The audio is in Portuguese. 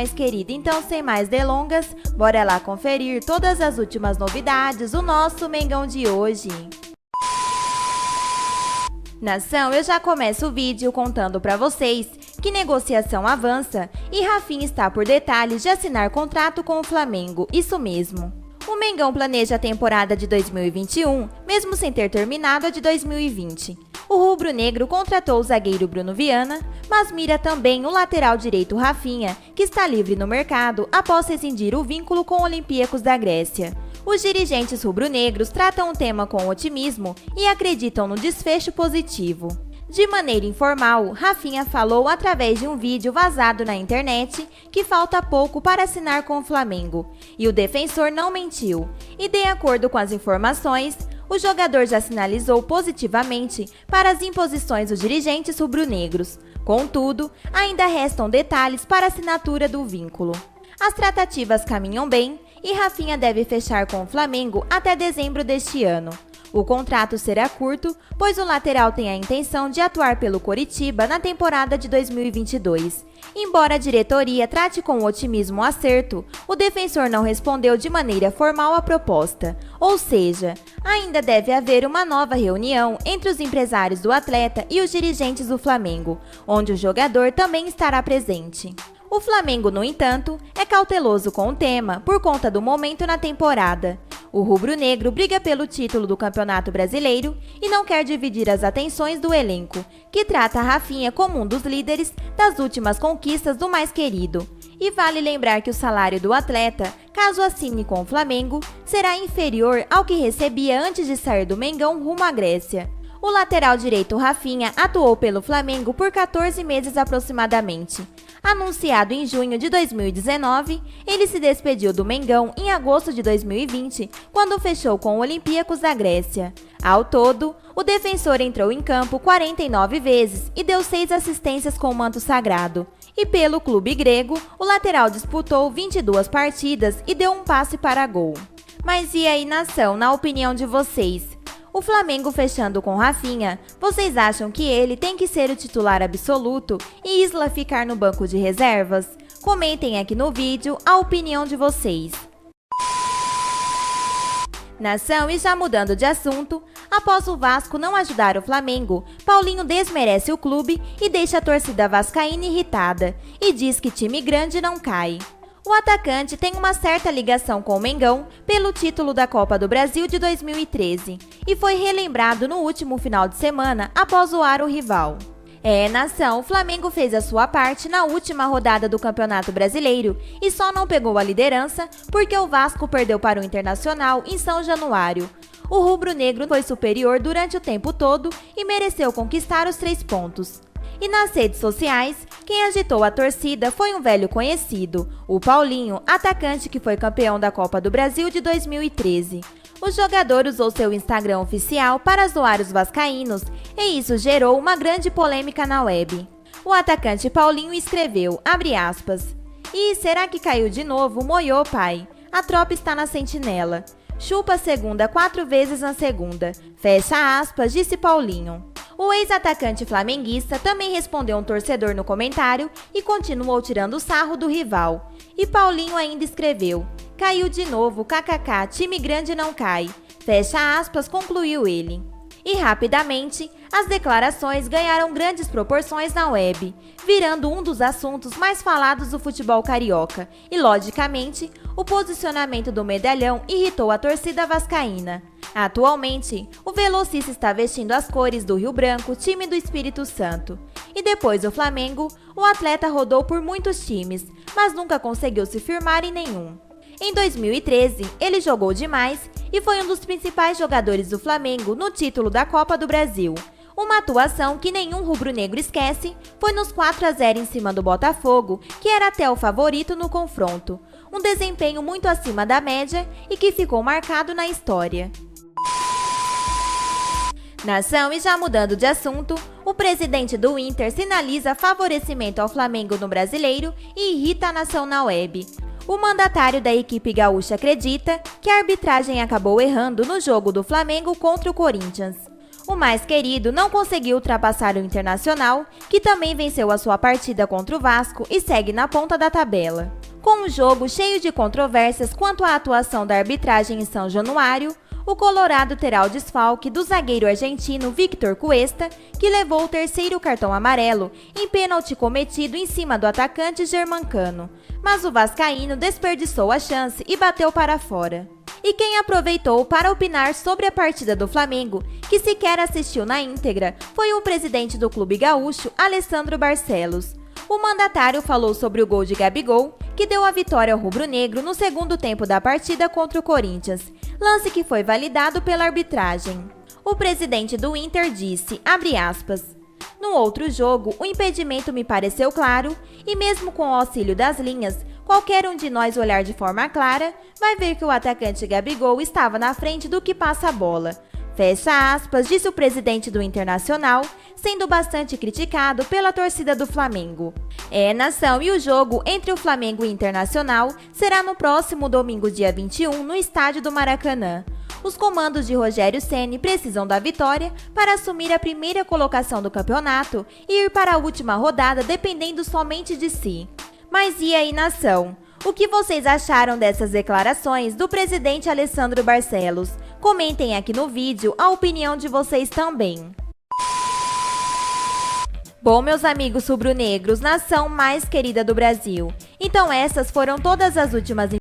mais querida. Então, sem mais delongas, bora lá conferir todas as últimas novidades do nosso Mengão de hoje. Nação, eu já começo o vídeo contando pra vocês que negociação avança e Rafinha está por detalhes de assinar contrato com o Flamengo, isso mesmo. O Mengão planeja a temporada de 2021, mesmo sem ter terminado a de 2020. O rubro-negro contratou o zagueiro Bruno Viana, mas mira também o lateral direito Rafinha, que está livre no mercado após rescindir o vínculo com o Olympiacos da Grécia. Os dirigentes rubro-negros tratam o tema com otimismo e acreditam no desfecho positivo. De maneira informal, Rafinha falou através de um vídeo vazado na internet que falta pouco para assinar com o Flamengo, e o defensor não mentiu. E de acordo com as informações, o jogador já sinalizou positivamente para as imposições dos dirigentes rubro-negros. Contudo, ainda restam detalhes para a assinatura do vínculo. As tratativas caminham bem e Rafinha deve fechar com o Flamengo até dezembro deste ano. O contrato será curto, pois o lateral tem a intenção de atuar pelo Coritiba na temporada de 2022. Embora a diretoria trate com otimismo o acerto, o defensor não respondeu de maneira formal à proposta. Ou seja, ainda deve haver uma nova reunião entre os empresários do atleta e os dirigentes do Flamengo, onde o jogador também estará presente. O Flamengo, no entanto, é cauteloso com o tema por conta do momento na temporada. O rubro-negro briga pelo título do Campeonato Brasileiro e não quer dividir as atenções do elenco, que trata Rafinha como um dos líderes das últimas conquistas do mais querido. E vale lembrar que o salário do atleta, caso assine com o Flamengo, será inferior ao que recebia antes de sair do Mengão rumo à Grécia. O lateral direito Rafinha atuou pelo Flamengo por 14 meses aproximadamente. Anunciado em junho de 2019, ele se despediu do Mengão em agosto de 2020, quando fechou com o Olympiacos da Grécia. Ao todo, o defensor entrou em campo 49 vezes e deu 6 assistências com o manto sagrado. E pelo clube grego, o lateral disputou 22 partidas e deu um passe para gol. Mas e aí, nação, na opinião de vocês? O Flamengo fechando com Rafinha, vocês acham que ele tem que ser o titular absoluto e Isla ficar no banco de reservas? Comentem aqui no vídeo a opinião de vocês. Nação, e já mudando de assunto, após o Vasco não ajudar o Flamengo, Paulinho desmerece o clube e deixa a torcida vascaína irritada e diz que time grande não cai. O atacante tem uma certa ligação com o Mengão pelo título da Copa do Brasil de 2013 e foi relembrado no último final de semana após zoar o rival. Nação, o Flamengo fez a sua parte na última rodada do Campeonato Brasileiro e só não pegou a liderança porque o Vasco perdeu para o Internacional em São Januário. O rubro-negro foi superior durante o tempo todo e mereceu conquistar os 3 pontos. E nas redes sociais, quem agitou a torcida foi um velho conhecido, o Paulinho, atacante que foi campeão da Copa do Brasil de 2013. O jogador usou seu Instagram oficial para zoar os vascaínos e isso gerou uma grande polêmica na web. O atacante Paulinho escreveu, abre aspas, "Ih, será que caiu de novo? Moiou, pai. A tropa está na sentinela. Chupa a segunda 4 vezes na segunda. Fecha aspas", disse Paulinho. O ex-atacante flamenguista também respondeu um torcedor no comentário e continuou tirando sarro do rival. E Paulinho ainda escreveu, "Caiu de novo, kkk, time grande não cai. Fecha aspas", concluiu ele. E rapidamente, as declarações ganharam grandes proporções na web, virando um dos assuntos mais falados do futebol carioca. E, logicamente, o posicionamento do medalhão irritou a torcida vascaína. Atualmente, o velocista está vestindo as cores do Rio Branco, time do Espírito Santo. E depois do Flamengo, o atleta rodou por muitos times, mas nunca conseguiu se firmar em nenhum. Em 2013, ele jogou demais e foi um dos principais jogadores do Flamengo no título da Copa do Brasil. Uma atuação que nenhum rubro-negro esquece foi nos 4-0 em cima do Botafogo, que era até o favorito no confronto. Um desempenho muito acima da média e que ficou marcado na história. Nação, e já mudando de assunto, o presidente do Inter sinaliza favorecimento ao Flamengo no Brasileiro e irrita a nação na web. O mandatário da equipe gaúcha acredita que a arbitragem acabou errando no jogo do Flamengo contra o Corinthians. O mais querido não conseguiu ultrapassar o Internacional, que também venceu a sua partida contra o Vasco e segue na ponta da tabela. Com um jogo cheio de controvérsias quanto à atuação da arbitragem em São Januário, o Colorado terá o desfalque do zagueiro argentino Víctor Cuesta, que levou o terceiro cartão amarelo em pênalti cometido em cima do atacante germancano, mas o vascaíno desperdiçou a chance e bateu para fora. E quem aproveitou para opinar sobre a partida do Flamengo, que sequer assistiu na íntegra, foi o presidente do clube gaúcho, Alessandro Barcelos. O mandatário falou sobre o gol de Gabigol, que deu a vitória ao rubro-negro no segundo tempo da partida contra o Corinthians, lance que foi validado pela arbitragem. O presidente do Inter disse, abre aspas, no outro jogo, o impedimento me pareceu claro e mesmo com o auxílio das linhas, qualquer um de nós olhar de forma clara, vai ver que o atacante Gabigol estava na frente do que passa a bola. Fecha aspas, disse o presidente do Internacional, sendo bastante criticado pela torcida do Flamengo. Nação, e o jogo entre o Flamengo e o Internacional será no próximo domingo, dia 21, no estádio do Maracanã. Os comandos de Rogério Ceni precisam da vitória para assumir a primeira colocação do campeonato e ir para a última rodada dependendo somente de si. Mas e aí, nação? O que vocês acharam dessas declarações do presidente Alessandro Barcelos? Comentem aqui no vídeo a opinião de vocês também. Bom, meus amigos rubro-negros, nação mais querida do Brasil. Então essas foram todas as últimas